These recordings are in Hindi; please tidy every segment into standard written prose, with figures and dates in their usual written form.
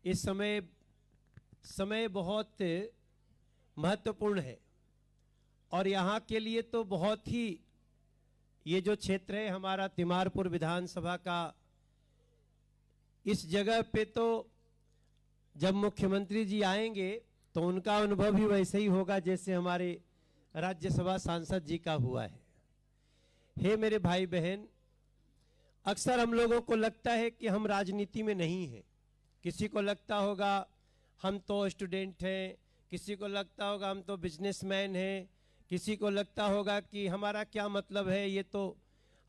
इस समय बहुत महत्वपूर्ण है और यहाँ के लिए तो बहुत ही, ये जो क्षेत्र है हमारा तिमारपुर विधानसभा का, इस जगह पे तो जब मुख्यमंत्री जी आएंगे तो उनका अनुभव भी वैसे ही होगा जैसे हमारे राज्यसभा सांसद जी का हुआ है। हे मेरे भाई बहन, अक्सर हम लोगों को लगता है कि हम राजनीति में नहीं हैं। किसी को लगता होगा हम तो स्टूडेंट हैं, किसी को लगता होगा हम तो बिजनेसमैन हैं, किसी को लगता होगा कि हमारा क्या मतलब है। ये तो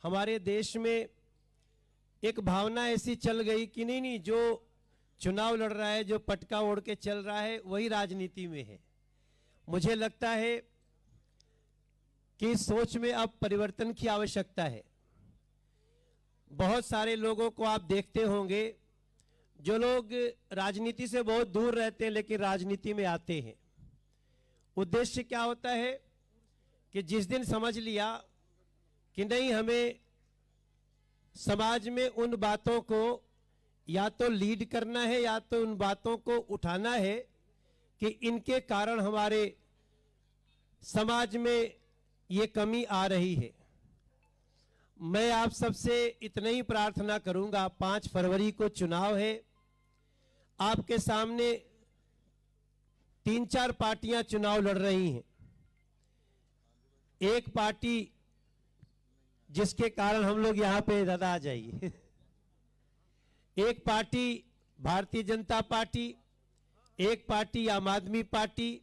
हमारे देश में एक भावना ऐसी चल गई कि नहीं, जो चुनाव लड़ रहा है, जो पटका ओढ़ के चल रहा है, वही राजनीति में है। मुझे लगता है कि इस सोच में अब परिवर्तन की आवश्यकता है। बहुत सारे लोगों को आप देखते होंगे जो लोग राजनीति से बहुत दूर रहते हैं लेकिन राजनीति में आते हैं। उद्देश्य क्या होता है कि जिस दिन समझ लिया कि नहीं, हमें समाज में उन बातों को या तो लीड करना है या तो उन बातों को उठाना है कि इनके कारण हमारे समाज में ये कमी आ रही है। मैं आप सबसे इतना ही प्रार्थना करूंगा, 5 फरवरी को चुनाव है, आपके सामने 3-4 पार्टियां चुनाव लड़ रही हैं। एक पार्टी जिसके कारण हम लोग यहां पे दादा आ जाइए एक पार्टी भारतीय जनता पार्टी, एक पार्टी आम आदमी पार्टी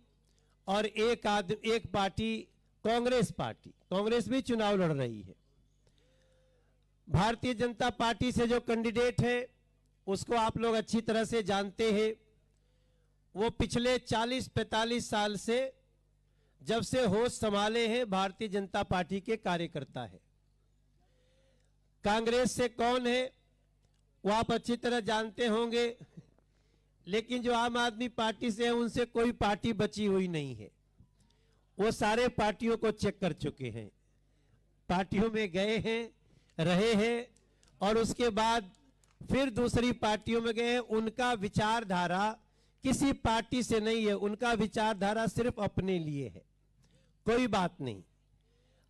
और एक पार्टी कांग्रेस पार्टी। कांग्रेस भी चुनाव लड़ रही है। भारतीय जनता पार्टी से जो कैंडिडेट है उसको आप लोग अच्छी तरह से जानते हैं। वो पिछले 40-45 साल से, जब से होश संभाले हैं, भारतीय जनता पार्टी के कार्यकर्ता है। कांग्रेस से कौन है वो आप अच्छी तरह जानते होंगे, लेकिन जो आम आदमी पार्टी से है उनसे कोई पार्टी बची हुई नहीं है। वो सारे पार्टियों को चेक कर चुके हैं, पार्टियों में गए हैं, रहे हैं और उसके बाद फिर दूसरी पार्टियों में गए हैं। उनका विचारधारा किसी पार्टी से नहीं है, उनका विचारधारा सिर्फ अपने लिए है, कोई बात नहीं।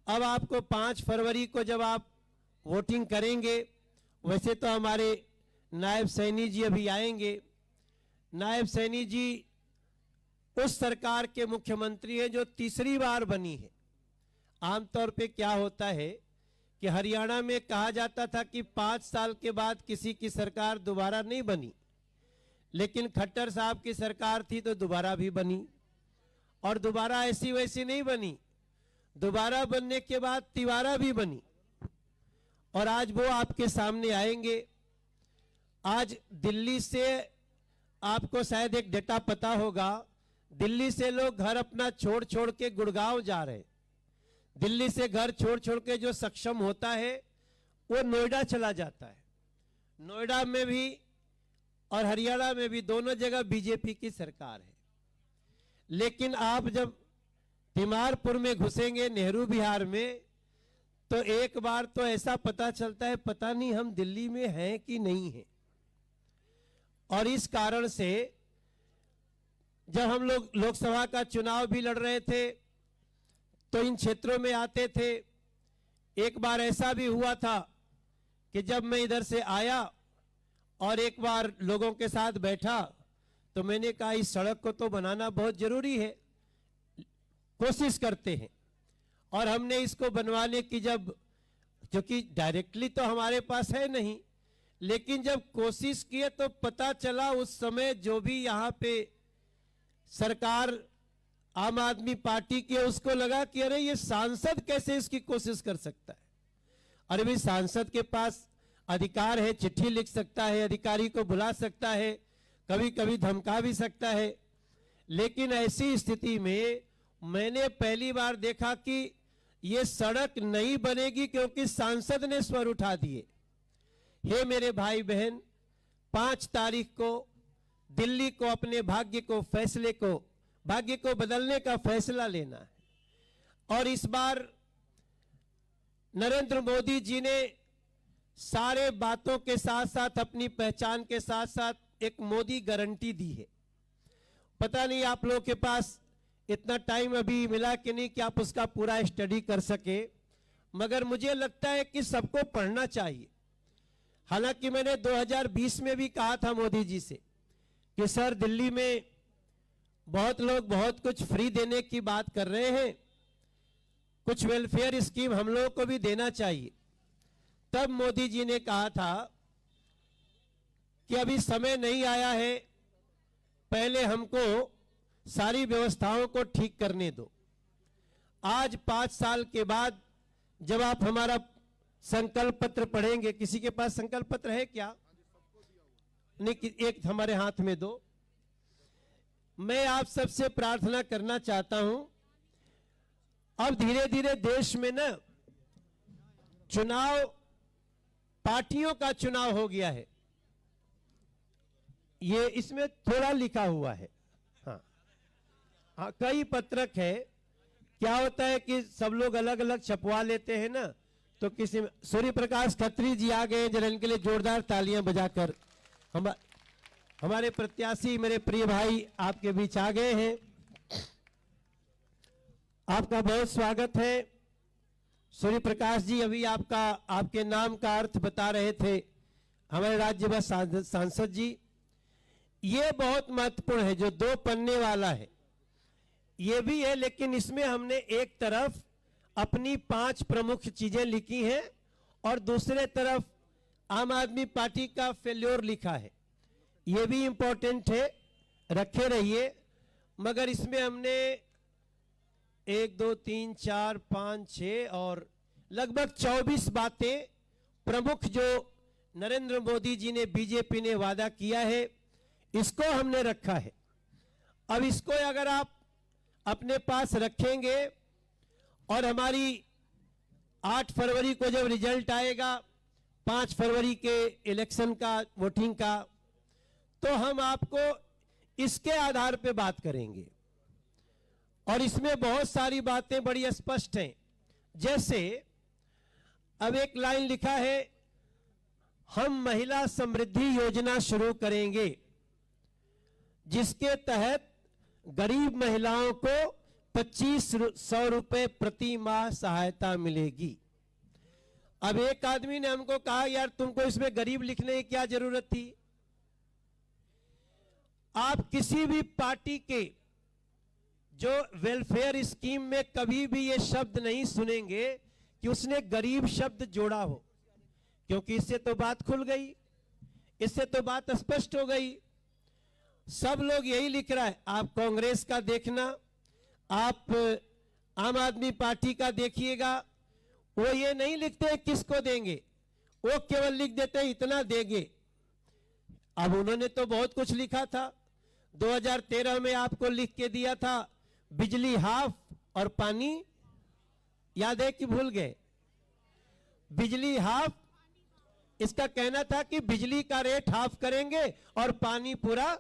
अब आपको 5 फरवरी को जब आप वोटिंग करेंगे, वैसे तो हमारे नायब सैनी जी अभी आएंगे। नायब सैनी जी उस सरकार के मुख्यमंत्री हैं जो तीसरी बार बनी है। आमतौर पे क्या होता है कि हरियाणा में कहा जाता था कि 5 साल के बाद किसी की सरकार दोबारा नहीं बनी, लेकिन खट्टर साहब की सरकार थी तो दोबारा भी बनी और दोबारा ऐसी वैसी नहीं बनी। दोबारा बनने के बाद तिवारा भी बनी और आज वो आपके सामने आएंगे। आज दिल्ली से आपको शायद एक डेटा पता होगा, दिल्ली से लोग घर अपना छोड़ छोड़ के गुड़गांव जा रहे। दिल्ली से घर छोड़ छोड़ के जो सक्षम होता है वो नोएडा चला जाता है। नोएडा में भी और हरियाणा में भी, दोनों जगह बीजेपी की सरकार है। लेकिन आप जब तिमारपुर में घुसेंगे, नेहरू विहार में, तो एक बार तो ऐसा पता चलता है पता नहीं हम दिल्ली में हैं कि नहीं हैं। और इस कारण से जब हम लोग लोकसभा का चुनाव भी लड़ रहे थे तो इन क्षेत्रों में आते थे। एक बार ऐसा भी हुआ था कि जब मैं इधर से आया और एक बार लोगों के साथ बैठा तो मैंने कहा इस सड़क को तो बनाना बहुत जरूरी है, कोशिश करते हैं। और हमने इसको बनवाने की जब, क्योंकि डायरेक्टली तो हमारे पास है नहीं, लेकिन जब कोशिश किए तो पता चला उस समय जो भी यहाँ पे सरकार आम आदमी पार्टी की है उसको लगा कि अरे ये सांसद कैसे इसकी कोशिश कर सकता है। अरे भाई, सांसद के पास अधिकार है, चिट्ठी लिख सकता है, अधिकारी को बुला सकता है, कभी कभी धमका भी सकता है। लेकिन ऐसी स्थिति में मैंने पहली बार देखा कि ये सड़क नहीं बनेगी क्योंकि सांसद ने स्वर उठा दिए। हे मेरे भाई बहन, 5 तारीख को दिल्ली को अपने भाग्य को बदलने का फैसला लेना है। और इस बार नरेंद्र मोदी जी ने सारे बातों के साथ साथ, अपनी पहचान के साथ साथ एक मोदी गारंटी दी है। पता नहीं आप लोगों के पास इतना टाइम अभी मिला कि नहीं कि आप उसका पूरा स्टडी कर सके, मगर मुझे लगता है कि सबको पढ़ना चाहिए। हालांकि मैंने 2020 में भी कहा था मोदी जी से कि सर दिल्ली में बहुत लोग बहुत कुछ फ्री देने की बात कर रहे हैं, कुछ वेलफेयर स्कीम हम लोगों को भी देना चाहिए। तब मोदी जी ने कहा था कि अभी समय नहीं आया है, पहले हमको सारी व्यवस्थाओं को ठीक करने दो। आज 5 साल के बाद जब आप हमारा संकल्प पत्र पढ़ेंगे, किसी के पास संकल्प पत्र है क्या? नहीं, एक हमारे हाथ में दो। मैं आप सबसे प्रार्थना करना चाहता हूं, अब धीरे धीरे देश में ना चुनाव, पार्टियों का चुनाव हो गया है। ये इसमें थोड़ा लिखा हुआ है, हाँ कई पत्रक है। क्या होता है कि सब लोग अलग अलग छपवा लेते हैं ना, तो किसी में सूर्य प्रकाश खत्री जी आ गए, जरा इनके लिए जोरदार तालियां बजाकर। हमारे प्रत्याशी मेरे प्रिय भाई आपके बीच आ गए हैं, आपका बहुत स्वागत है। सूर्य प्रकाश जी अभी आपके नाम का अर्थ बता रहे थे हमारे राज्यसभा सांसद जी। ये बहुत महत्वपूर्ण है, जो 2 पन्ने वाला है ये भी है, लेकिन इसमें हमने एक तरफ अपनी 5 प्रमुख चीजें लिखी हैं और दूसरे तरफ आम आदमी पार्टी का फेल्योर लिखा है। ये भी इंपॉर्टेंट है, रखे रहिए। मगर इसमें हमने 1 2 3 4 5 6 और लगभग 24 बातें प्रमुख जो नरेंद्र मोदी जी ने, बीजेपी ने वादा किया है, इसको हमने रखा है। अब इसको अगर आप अपने पास रखेंगे और हमारी 8 फरवरी को जब रिजल्ट आएगा, 5 फरवरी के इलेक्शन का, वोटिंग का, तो हम आपको इसके आधार पे बात करेंगे। और इसमें बहुत सारी बातें बड़ी स्पष्ट हैं। जैसे अब एक लाइन लिखा है, हम महिला समृद्धि योजना शुरू करेंगे, जिसके तहत गरीब महिलाओं को 2500 रुपए प्रति माह सहायता मिलेगी। अब एक आदमी ने हमको कहा, यार तुमको इसमें गरीब लिखने की क्या जरूरत थी? आप किसी भी पार्टी के जो वेलफेयर स्कीम में कभी भी ये शब्द नहीं सुनेंगे कि उसने गरीब शब्द जोड़ा हो, क्योंकि इससे तो बात खुल गई, इससे तो बात स्पष्ट हो गई। सब लोग यही लिख रहा है। आप कांग्रेस का देखना, आप आम आदमी पार्टी का देखिएगा, वो ये नहीं लिखते किसको देंगे, वो केवल लिख देते हैं इतना देंगे। अब उन्होंने तो बहुत कुछ लिखा था। 2013 में आपको लिख के दिया था बिजली हाफ और पानी, याद है कि भूल गए? बिजली हाफ, इसका कहना था कि बिजली का रेट हाफ करेंगे और पानी पूरा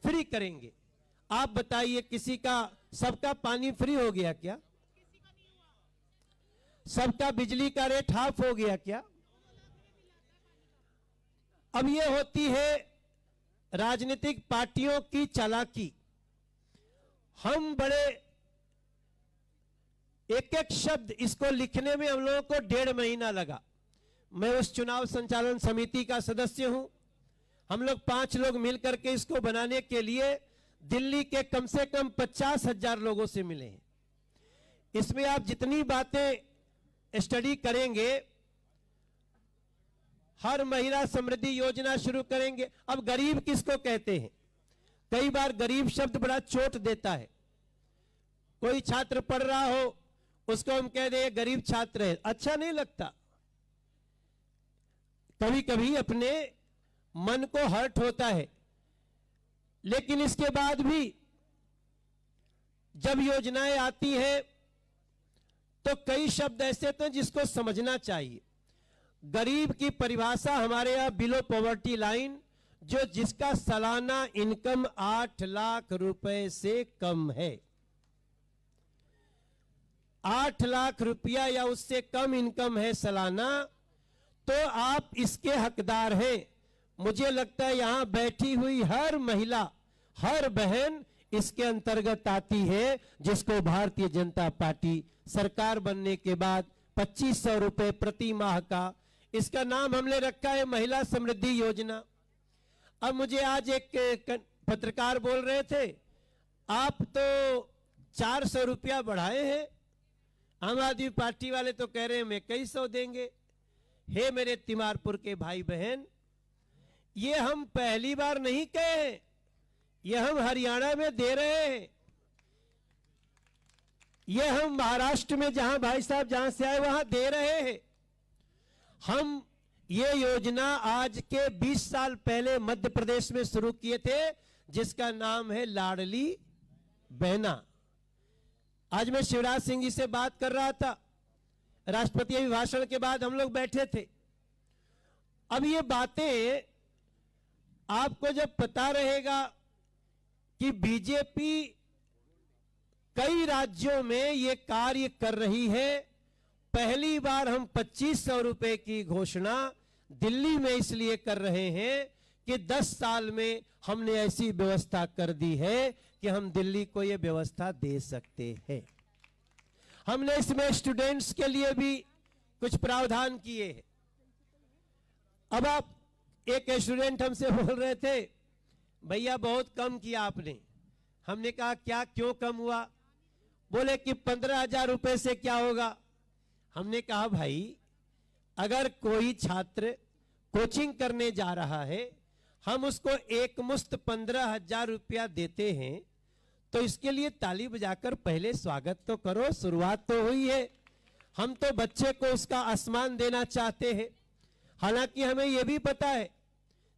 फ्री करेंगे। आप बताइए, किसी का, सबका पानी फ्री हो गया क्या? सबका बिजली का रेट हाफ हो गया क्या? अब ये होती है राजनीतिक पार्टियों की चालाकी। हम बड़े एक एक शब्द इसको लिखने में हम लोगों को 1.5 महीना लगा। मैं उस चुनाव संचालन समिति का सदस्य हूं। हम लोग 5 लोग मिलकर के इसको बनाने के लिए दिल्ली के कम से कम 50,000 लोगों से मिले हैं। इसमें आप जितनी बातें स्टडी करेंगे, हर महिला समृद्धि योजना शुरू करेंगे। अब गरीब किसको कहते हैं? कई बार गरीब शब्द बड़ा चोट देता है। कोई छात्र पढ़ रहा हो, उसको हम कह दें गरीब छात्र है, अच्छा नहीं लगता। कभी कभी अपने मन को हर्ट होता है। लेकिन इसके बाद भी जब योजनाएं आती है तो कई शब्द ऐसे थे जिसको समझना चाहिए। गरीब की परिभाषा हमारे यहां बिलो पॉवर्टी लाइन, जो जिसका सालाना इनकम 8 लाख रुपए से कम है, 8 लाख रुपया या उससे कम इनकम है सालाना, तो आप इसके हकदार हैं। मुझे लगता है यहां बैठी हुई हर महिला, हर बहन इसके अंतर्गत आती है, जिसको भारतीय जनता पार्टी सरकार बनने के बाद 2500 रुपए प्रति माह का, इसका नाम हमने रखा है महिला समृद्धि योजना। अब मुझे आज एक पत्रकार बोल रहे थे, आप तो 400 रुपया बढ़ाए हैं, आम आदमी पार्टी वाले तो कह रहे हैं मैं कई सौ देंगे। हे मेरे तिमारपुर के भाई बहन, ये हम पहली बार नहीं कहे हैं, ये हम हरियाणा में दे रहे हैं, ये हम महाराष्ट्र में जहां भाई साहब जहां से आए वहां दे रहे हैं। हम ये योजना आज के 20 साल पहले मध्य प्रदेश में शुरू किए थे, जिसका नाम है लाडली बहना। आज मैं शिवराज सिंह जी से बात कर रहा था, राष्ट्रपति अभिभाषण के बाद हम लोग बैठे थे। अब ये बातें आपको जब पता रहेगा कि बीजेपी कई राज्यों में ये कार्य कर रही है, पहली बार हम 2500 रुपए की घोषणा दिल्ली में इसलिए कर रहे हैं कि 10 साल में हमने ऐसी व्यवस्था कर दी है कि हम दिल्ली को ये व्यवस्था दे सकते हैं। हमने इसमें स्टूडेंट्स के लिए भी कुछ प्रावधान किए हैं। अब आप, एक स्टूडेंट हमसे बोल रहे थे, भैया बहुत कम किया आपने। हमने कहा क्या, क्यों कम हुआ? बोले कि 15,000 रुपए से क्या होगा। हमने कहा भाई, अगर कोई छात्र कोचिंग करने जा रहा है, हम उसको एक मुश्त 15,000 रुपया देते हैं, तो इसके लिए ताली बजाकर पहले स्वागत तो करो, शुरुआत तो हुई है। हम तो बच्चे को उसका आसमान देना चाहते हैं। हालांकि हमें यह भी पता है,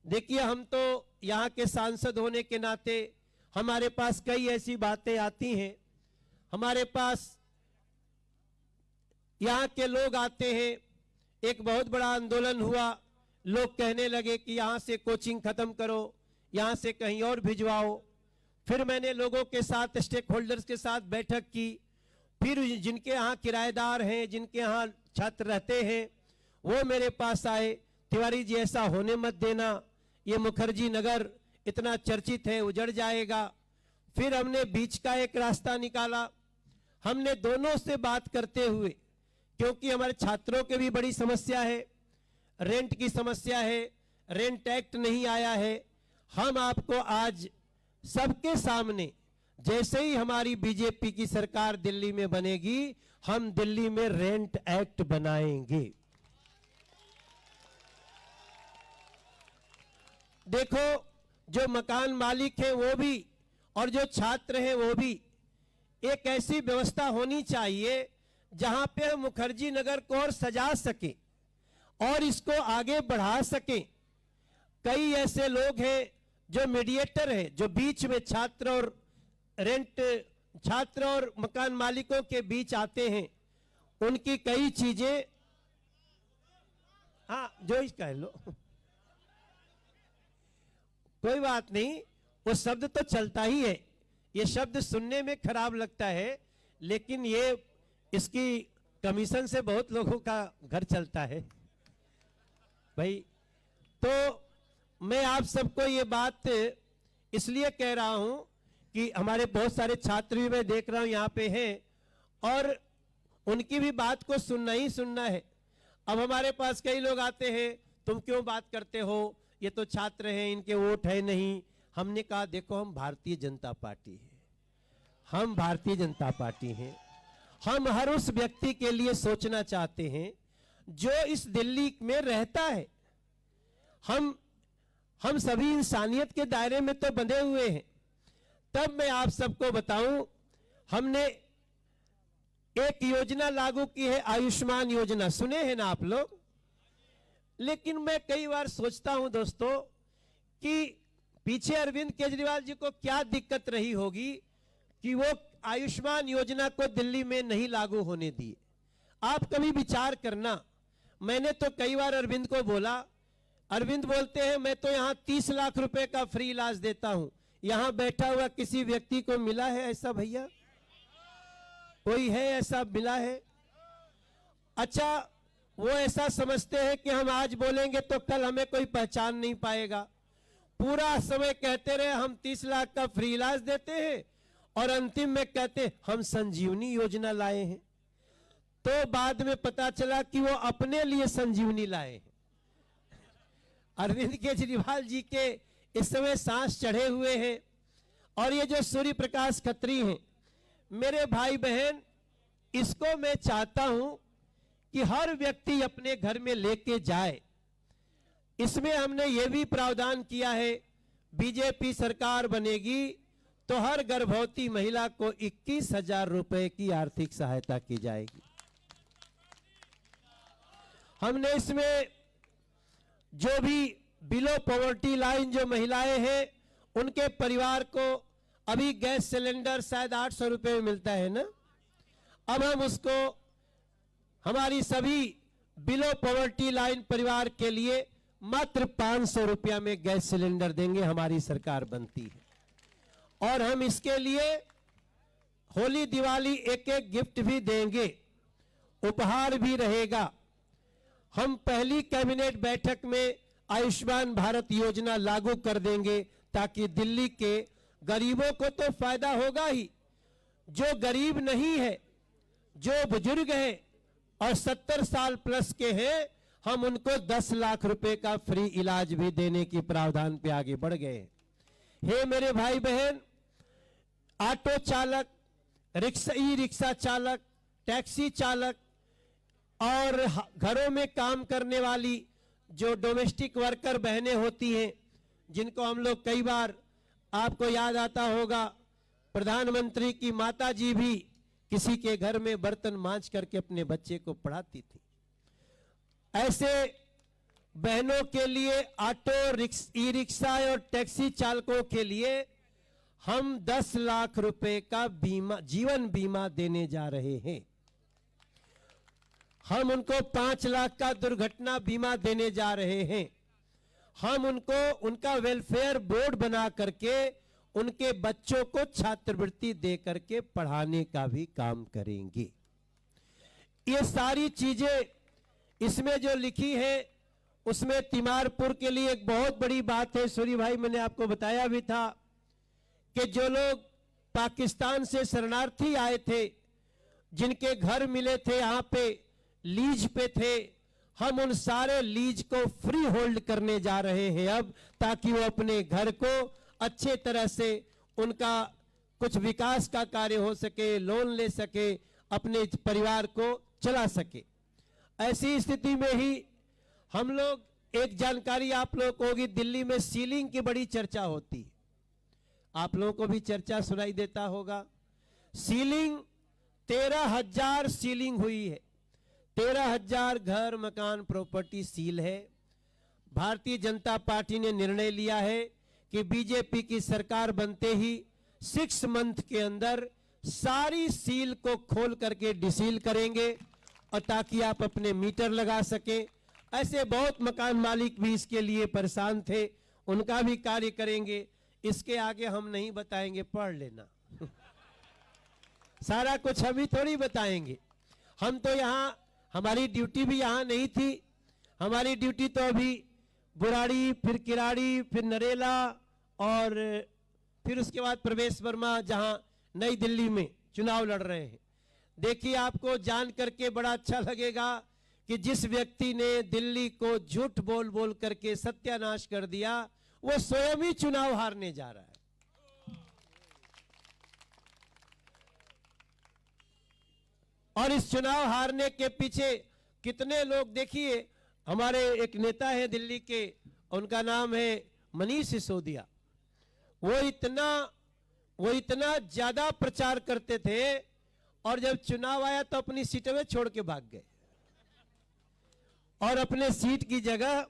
देखिए हम तो यहाँ के सांसद होने के नाते हमारे पास कई ऐसी बातें आती हैं, हमारे पास यहाँ के लोग आते हैं। एक बहुत बड़ा आंदोलन हुआ, लोग कहने लगे कि यहाँ से कोचिंग खत्म करो, यहाँ से कहीं और भिजवाओ। फिर मैंने लोगों के साथ, स्टेक होल्डर्स के साथ बैठक की। फिर जिनके यहाँ किराएदार हैं, जिनके यहाँ छात्र रहते हैं, वो मेरे पास आए, तिवारी जी ऐसा होने मत देना, ये मुखर्जी नगर इतना चर्चित है, उजड़ जाएगा। फिर हमने बीच का एक रास्ता निकाला। हमने दोनों से बात करते हुए, क्योंकि हमारे छात्रों के भी बड़ी समस्या है, रेंट की समस्या है, रेंट एक्ट नहीं आया है। हम आपको आज सबके सामने, जैसे ही हमारी बीजेपी की सरकार दिल्ली में बनेगी, हम दिल्ली में रेंट एक्ट बनाएंगे। देखो, जो मकान मालिक हैं वो भी और जो छात्र हैं वो भी, एक ऐसी व्यवस्था होनी चाहिए जहां पे हम मुखर्जी नगर को और सजा सके और इसको आगे बढ़ा सके। कई ऐसे लोग हैं जो मीडिएटर है, जो बीच में छात्र और मकान मालिकों के बीच आते हैं। उनकी कई चीजें, हाँ जो ही कह लो, कोई बात नहीं, वो शब्द तो चलता ही है। ये शब्द सुनने में खराब लगता है, लेकिन ये इसकी कमीशन से बहुत लोगों का घर चलता है भाई। तो मैं आप सबको ये बात इसलिए कह रहा हूं कि हमारे बहुत सारे छात्र भी मैं देख रहा हूं यहाँ पे हैं, और उनकी भी बात को सुनना ही सुनना है। अब हमारे पास कई लोग आते हैं, तुम क्यों बात करते हो, ये तो छात्र हैं, इनके वोट है नहीं। हमने कहा देखो, हम भारतीय जनता पार्टी है, हम भारतीय जनता पार्टी हैं। हम हर उस व्यक्ति के लिए सोचना चाहते हैं जो इस दिल्ली में रहता है। हम सभी इंसानियत के दायरे में तो बंधे हुए हैं। तब मैं आप सबको बताऊं, हमने एक योजना लागू की है, आयुष्मान योजना, सुने हैं ना आप लोग? लेकिन मैं कई बार सोचता हूं दोस्तों कि पीछे अरविंद केजरीवाल जी को क्या दिक्कत रही होगी कि वो आयुष्मान योजना को दिल्ली में नहीं लागू होने दिए। आप कभी विचार करना, मैंने तो कई बार अरविंद को बोला, अरविंद बोलते हैं मैं तो यहां 30 लाख रुपए का फ्री इलाज देता हूं। यहां बैठा हुआ किसी व्यक्ति को मिला है ऐसा? भैया कोई है ऐसा मिला है? अच्छा, वो ऐसा समझते हैं कि हम आज बोलेंगे तो कल हमें कोई पहचान नहीं पाएगा। पूरा समय कहते रहे हम 30 लाख का फ्री इलाज देते हैं और अंतिम में कहते हम संजीवनी योजना लाए हैं। तो बाद में पता चला कि वो अपने लिए संजीवनी लाए हैं। अरविंद केजरीवाल जी के इस समय सांस चढ़े हुए हैं और ये जो सूर्य प्रकाश खत्री हैं, मेरे भाई बहन, इसको मैं चाहता हूं कि हर व्यक्ति अपने घर में लेके जाए। इसमें हमने ये भी प्रावधान किया है, बीजेपी सरकार बनेगी तो हर गर्भवती महिला को 21,000 रुपए की आर्थिक सहायता की जाएगी। हमने इसमें जो भी बिलो पॉवर्टी लाइन जो महिलाएं हैं उनके परिवार को अभी गैस सिलेंडर शायद 800 रुपए में मिलता है ना, अब हम उसको हमारी सभी बिलो पॉवर्टी लाइन परिवार के लिए मात्र 500 रुपया में गैस सिलेंडर देंगे। हमारी सरकार बनती है और हम इसके लिए होली दिवाली एक एक गिफ्ट भी देंगे, उपहार भी रहेगा। हम पहली कैबिनेट बैठक में आयुष्मान भारत योजना लागू कर देंगे ताकि दिल्ली के गरीबों को तो फायदा होगा ही, जो गरीब नहीं है, जो बुजुर्ग है और 70 साल प्लस के हैं, हम उनको 10 लाख रुपए का फ्री इलाज भी देने की प्रावधान पे आगे बढ़ गए। हे मेरे भाई बहन, ऑटो चालक, ई रिक्शा चालक, टैक्सी चालक और घरों में काम करने वाली जो डोमेस्टिक वर्कर बहनें होती हैं, जिनको हम लोग कई बार, आपको याद आता होगा, प्रधानमंत्री की माता जी भी किसी के घर में बर्तन मांज करके अपने बच्चे को पढ़ाती थी। ऐसे बहनों के लिए, ऑटो, ई रिक्शा और टैक्सी चालकों के लिए हम 10 लाख रुपए का बीमा, जीवन बीमा देने जा रहे हैं। हम उनको 5 लाख का दुर्घटना बीमा देने जा रहे हैं। हम उनको उनका वेलफेयर बोर्ड बना करके उनके बच्चों को छात्रवृत्ति दे करके पढ़ाने का भी काम करेंगे। ये सारी चीजें इसमें जो लिखी है, उसमें तिमारपुर के लिए एक बहुत बड़ी बात है। सूर्य भाई, मैंने आपको बताया भी था कि जो लोग पाकिस्तान से शरणार्थी आए थे, जिनके घर मिले थे, यहाँ पे लीज पे थे, हम उन सारे लीज को फ्री होल्ड करने जा रहे हैं अब, ताकि वो अपने घर को अच्छे तरह से, उनका कुछ विकास का कार्य हो सके, लोन ले सके, अपने परिवार को चला सके। ऐसी स्थिति में ही हम लोग, एक जानकारी आप लोगों को होगी, दिल्ली में सीलिंग की बड़ी चर्चा होती है। आप लोगों को भी चर्चा सुनाई देता होगा। सीलिंग 13,000 सीलिंग हुई है। 13,000 घर, मकान, प्रॉपर्टी सील है। भारतीय जनता पार्टी ने निर्णय लिया है कि बीजेपी की सरकार बनते ही 6 मंथ के अंदर सारी सील को खोल करके डिसील करेंगे, और ताकि आप अपने मीटर लगा सकें। ऐसे बहुत मकान मालिक भी इसके लिए परेशान थे, उनका भी कार्य करेंगे। इसके आगे हम नहीं बताएंगे, पढ़ लेना। सारा कुछ हम ही थोड़ी बताएंगे। हम तो यहाँ, हमारी ड्यूटी भी यहाँ नहीं थी। हमारी ड्यूटी तो अभी बुराड़ी, फिर किराड़ी, फिर नरेला और फिर उसके बाद प्रवेश वर्मा, जहां नई दिल्ली में चुनाव लड़ रहे हैं। देखिए, आपको जान करके बड़ा अच्छा लगेगा कि जिस व्यक्ति ने दिल्ली को झूठ बोल बोल करके सत्यानाश कर दिया, वो स्वयं ही चुनाव हारने जा रहा है। और इस चुनाव हारने के पीछे कितने लोग, देखिए, हमारे एक नेता है दिल्ली के, उनका नाम है मनीष सिसोदिया। वो इतना ज्यादा प्रचार करते थे, और जब चुनाव आया तो अपनी सीटें छोड़ के भाग गए, और अपने सीट की जगह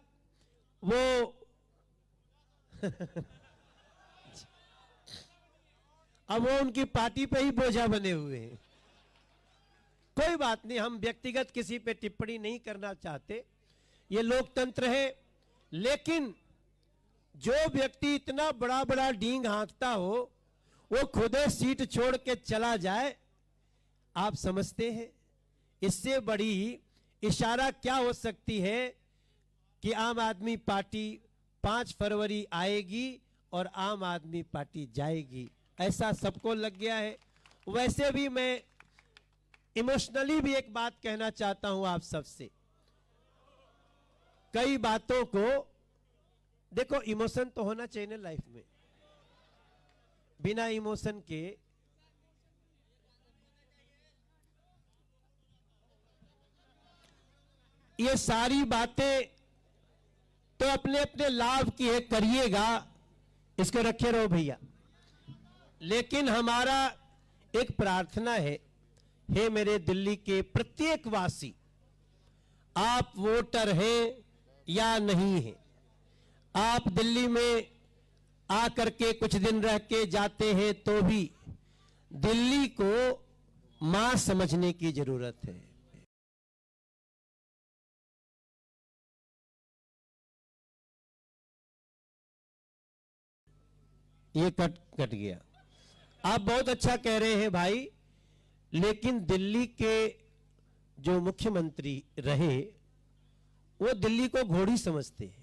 वो अब वो उनकी पार्टी पे ही बोझा बने हुए हैं। कोई बात नहीं, हम व्यक्तिगत किसी पे टिप्पणी नहीं करना चाहते, ये लोकतंत्र है। लेकिन जो व्यक्ति इतना बड़ा बड़ा डींग हाँकता हो, वो खुदे सीट छोड़ के चला जाए, आप समझते हैं इससे बड़ी इशारा क्या हो सकती है कि आम आदमी पार्टी 5 फरवरी आएगी और आम आदमी पार्टी जाएगी, ऐसा सबको लग गया है। वैसे भी मैं इमोशनली भी एक बात कहना चाहता हूं आप सबसे। कई बातों को देखो, इमोशन तो होना चाहिए ना लाइफ में, बिना इमोशन के ये सारी बातें तो अपने अपने लाभ की है, करिएगा, इसको रखे रहो भैया। लेकिन हमारा एक प्रार्थना है, हे मेरे दिल्ली के प्रत्येक वासी, आप वोटर हैं या नहीं हैं, आप दिल्ली में आकर के कुछ दिन रह के जाते हैं तो भी दिल्ली को मां समझने की जरूरत है। ये कट गया। आप बहुत अच्छा कह रहे हैं भाई, लेकिन दिल्ली के जो मुख्यमंत्री रहे वो दिल्ली को घोड़ी समझते हैं।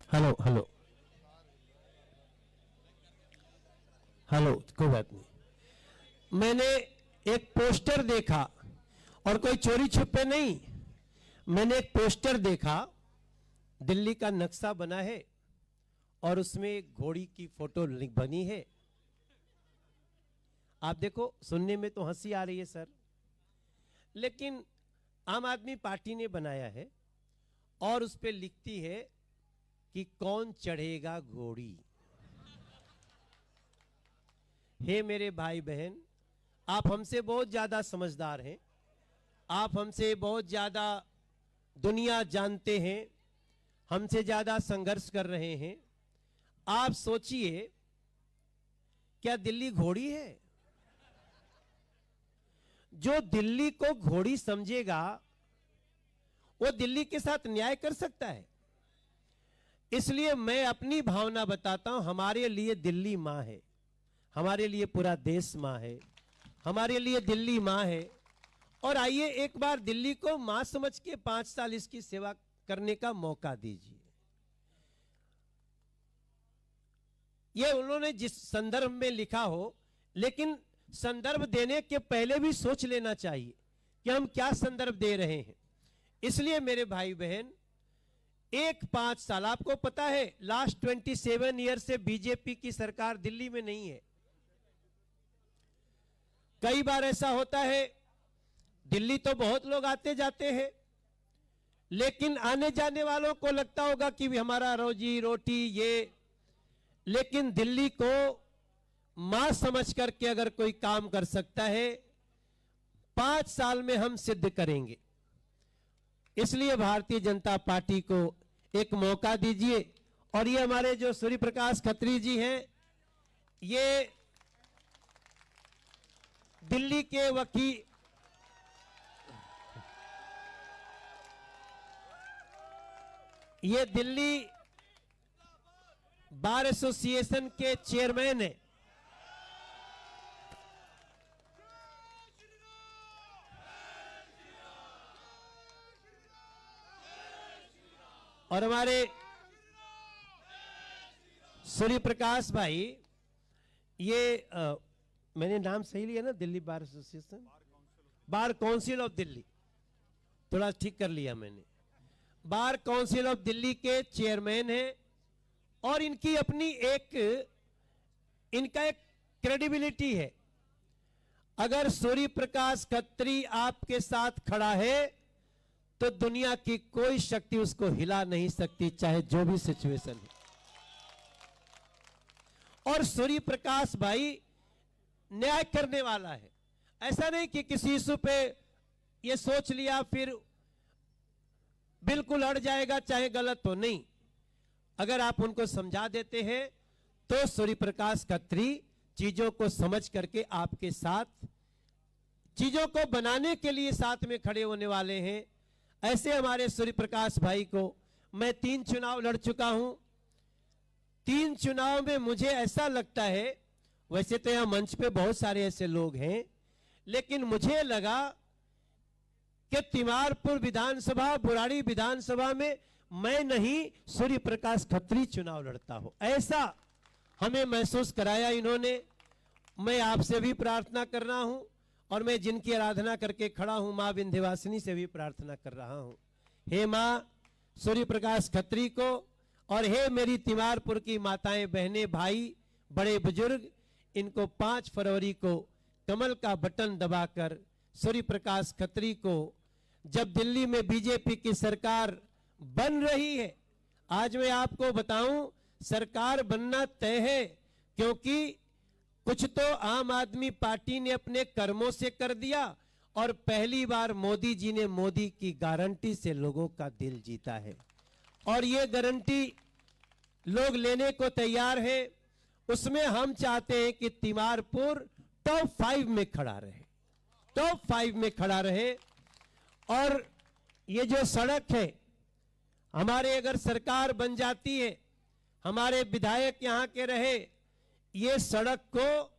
हेलो हेलो हेलो, कोई बात नहीं। मैंने एक पोस्टर देखा, और कोई चोरी छुपे नहीं, मैंने एक पोस्टर देखा, दिल्ली का नक्शा बना है और उसमें एक घोड़ी की फोटो बनी है। आप देखो, सुनने में तो हंसी आ रही है सर, लेकिन आम आदमी पार्टी ने बनाया है और उस पे लिखती है कि कौन चढ़ेगा घोड़ी। हे मेरे भाई बहन, आप हमसे बहुत ज्यादा समझदार हैं, आप हमसे बहुत ज्यादा दुनिया जानते हैं, हमसे ज्यादा संघर्ष कर रहे हैं। आप सोचिए, क्या दिल्ली घोड़ी है? जो दिल्ली को घोड़ी समझेगा वो दिल्ली के साथ न्याय कर सकता है। इसलिए मैं अपनी भावना बताता हूं, हमारे लिए दिल्ली मां है, हमारे लिए पूरा देश मां है, हमारे लिए दिल्ली मां है। और आइए एक बार दिल्ली को मां समझ के 5 साल इसकी सेवा करने का मौका दीजिए। ये उन्होंने जिस संदर्भ में लिखा हो, लेकिन संदर्भ देने के पहले भी सोच लेना चाहिए कि हम क्या संदर्भ दे रहे हैं। इसलिए मेरे भाई बहन, एक 5 साल, आपको पता है लास्ट 27 ईयर से बीजेपी की सरकार दिल्ली में नहीं है। कई बार ऐसा होता है, दिल्ली तो बहुत लोग आते जाते हैं, लेकिन आने जाने वालों को लगता होगा कि हमारा रोजी रोटी ये, लेकिन दिल्ली को मां समझ करके अगर कोई काम कर सकता है, 5 साल में हम सिद्ध करेंगे। इसलिए भारतीय जनता पार्टी को एक मौका दीजिए। और ये हमारे जो सूर्य प्रकाश खत्री जी हैं, ये दिल्ली के वकील, ये दिल्ली बार एसोसिएशन के चेयरमैन है। और हमारे सूर्य प्रकाश भाई, ये मैंने नाम सही लिया ना, Delhi bar association, bar council of Delhi, थोड़ा ठीक कर लिया मैंने। बार काउंसिल ऑफ दिल्ली के चेयरमैन हैं और इनकी अपनी इनका एक क्रेडिबिलिटी है। अगर सूर्य प्रकाश खत्री आपके साथ खड़ा है तो दुनिया की कोई शक्ति उसको हिला नहीं सकती, चाहे जो भी सिचुएशन है। और सूर्य प्रकाश भाई न्याय करने वाला है। ऐसा नहीं कि किसी इशू पे ये सोच लिया फिर बिल्कुल अड़ जाएगा, चाहे गलत हो, नहीं। अगर आप उनको समझा देते हैं तो सूर्य प्रकाश खत्री चीजों को समझ करके आपके साथ, चीजों को बनाने के लिए साथ में खड़े होने वाले हैं। ऐसे हमारे सूर्य प्रकाश भाई को मैं 3 चुनाव लड़ चुका हूं। 3 चुनाव में मुझे ऐसा लगता है, वैसे तो यहां मंच पे बहुत सारे ऐसे लोग हैं, लेकिन मुझे लगा कि तिमारपुर विधानसभा, बुराड़ी विधानसभा में मैं नहीं, सूर्य प्रकाश खत्री चुनाव लड़ता हो, ऐसा हमें महसूस कराया इन्होंने। मैं आपसे भी प्रार्थना कर रहा हूं और मैं जिनकी आराधना करके खड़ा हूं, मां विंध्यवासिनी से भी प्रार्थना कर रहा हूं, हे मां सूर्य प्रकाश खत्री को, और हे मेरी तिमारपुर की माताएं, बहनें, भाई, बड़े बुजुर्ग, इनको 5 फरवरी को कमल का बटन दबाकर सूर्य प्रकाश खत्री को, जब दिल्ली में बीजेपी की सरकार बन रही है, आज मैं आपको बताऊं सरकार बनना तय है, क्योंकि कुछ तो आम आदमी पार्टी ने अपने कर्मों से कर दिया और पहली बार मोदी जी ने मोदी की गारंटी से लोगों का दिल जीता है, और ये गारंटी लोग लेने को तैयार है। उसमें हम चाहते हैं कि तिमारपुर टॉप 5 में खड़ा रहे, टॉप 5 में खड़ा रहे। और ये जो सड़क है हमारे, अगर सरकार बन जाती है, हमारे विधायक यहाँ के रहे, ये सड़क को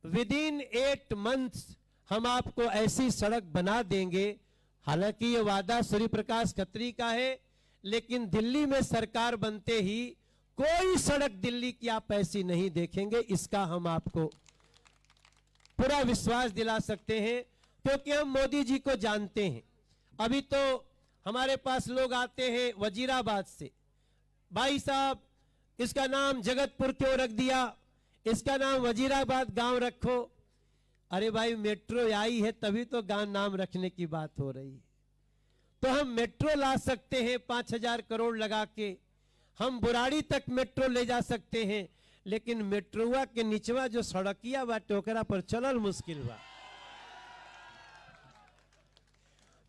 विदिन 8 मंथ्स हम आपको ऐसी सड़क बना देंगे। हालांकि ये वादा सूर्य प्रकाश खत्री का है, लेकिन दिल्ली में सरकार बनते ही कोई सड़क दिल्ली की आप ऐसी नहीं देखेंगे, इसका हम आपको पूरा विश्वास दिला सकते हैं, क्योंकि हम मोदी जी को जानते हैं। अभी तो हमारे पास लोग आते हैं वजीराबाद से, भाई साहब इसका नाम जगतपुर क्यों रख दिया, इसका नाम वजीराबाद गांव रखो। अरे भाई मेट्रो आई है तभी तो गांव नाम रखने की बात हो रही है। तो हम मेट्रो ला सकते हैं 5,000 करोड़ लगा के, हम बुराड़ी तक मेट्रो ले जा सकते हैं, लेकिन मेट्रोवा के नीचवा जो सड़किया बा टोकरा पर चलल मुश्किल बा।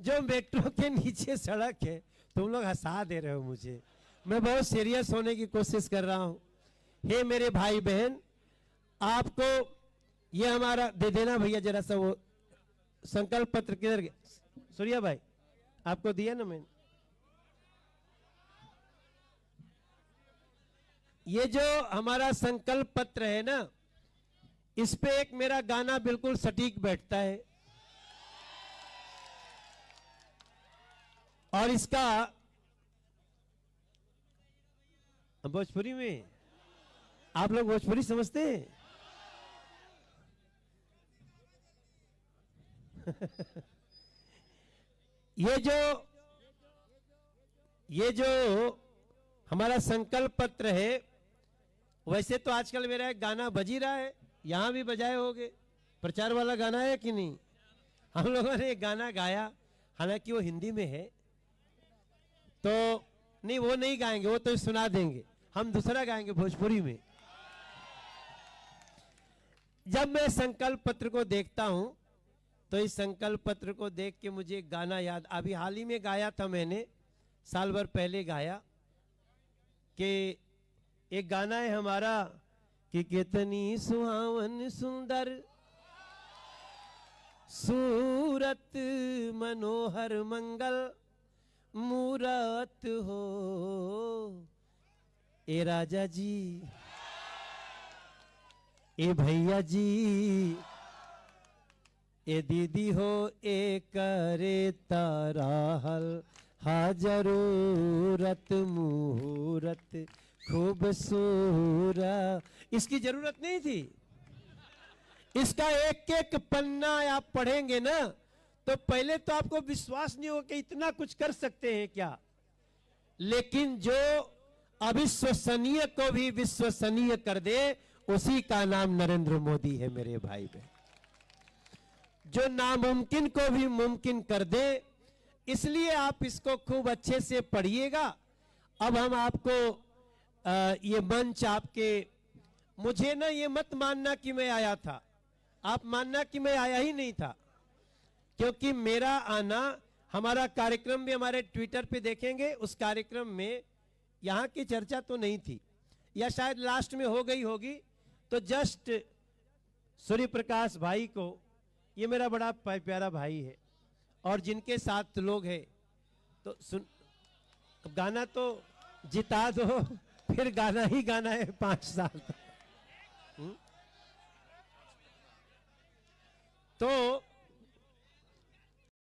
जो मेट्रो के नीचे सड़क है, तुम लोग हंसा दे रहे हो मुझे, मैं बहुत सीरियस होने की कोशिश कर रहा हूं। हे मेरे भाई बहन, आपको ये हमारा दे देना भैया जरा सा वो संकल्प पत्र, किधर गया सूर्या भाई, आपको दिया ना मैंने। ये जो हमारा संकल्प पत्र है ना, इस पे एक मेरा गाना बिल्कुल सटीक बैठता है, और इसका भोजपुरी में, आप लोग भोजपुरी समझते हैं? ये जो हमारा संकल्प पत्र है, वैसे तो आजकल मेरा एक गाना बज ही रहा है, यहां भी बजाए होगे, प्रचार वाला गाना है कि नहीं? हम लोगों ने एक गाना गाया, हालांकि वो हिंदी में है, तो नहीं वो नहीं गाएंगे, वो तो सुना देंगे, हम दूसरा गाएंगे भोजपुरी में। जब मैं संकल्प पत्र को देखता हूं तो इस संकल्प पत्र को देख के मुझे एक गाना याद, अभी हाल ही में गाया था मैंने, साल भर पहले गाया, कि एक गाना है हमारा कि कितनी सुहावन सुंदर सूरत मनोहर मंगल मूरत हो, ए राजा जी, ए भैया जी, ए दीदी हो, ए करे ताराहल हाजरूरत मुहूर्त खूबसूरत। इसकी जरूरत नहीं थी, इसका एक एक पन्ना आप पढ़ेंगे ना तो पहले तो आपको विश्वास नहीं होगा कि इतना कुछ कर सकते हैं क्या, लेकिन जो अविश्वसनीय को भी विश्वसनीय कर दे उसी का नाम नरेंद्र मोदी है मेरे भाई बहन। जो नामुमकिन को भी मुमकिन कर दे, इसलिए आप इसको खूब अच्छे से पढ़िएगा। अब हम आपको ये मंच आपके, मुझे ना ये मत मानना कि मैं आया था, आप मानना कि मैं आया ही नहीं था, क्योंकि मेरा आना, हमारा कार्यक्रम भी हमारे ट्विटर पे देखेंगे, उस कार्यक्रम में यहाँ की चर्चा तो नहीं थी, या शायद लास्ट में हो गई होगी, तो जस्ट सूर्य प्रकाश भाई को, ये मेरा बड़ा प्यारा भाई है और जिनके साथ लोग हैं, तो सुन अब गाना तो जिता दो, फिर गाना ही गाना है 5 साल तक। तो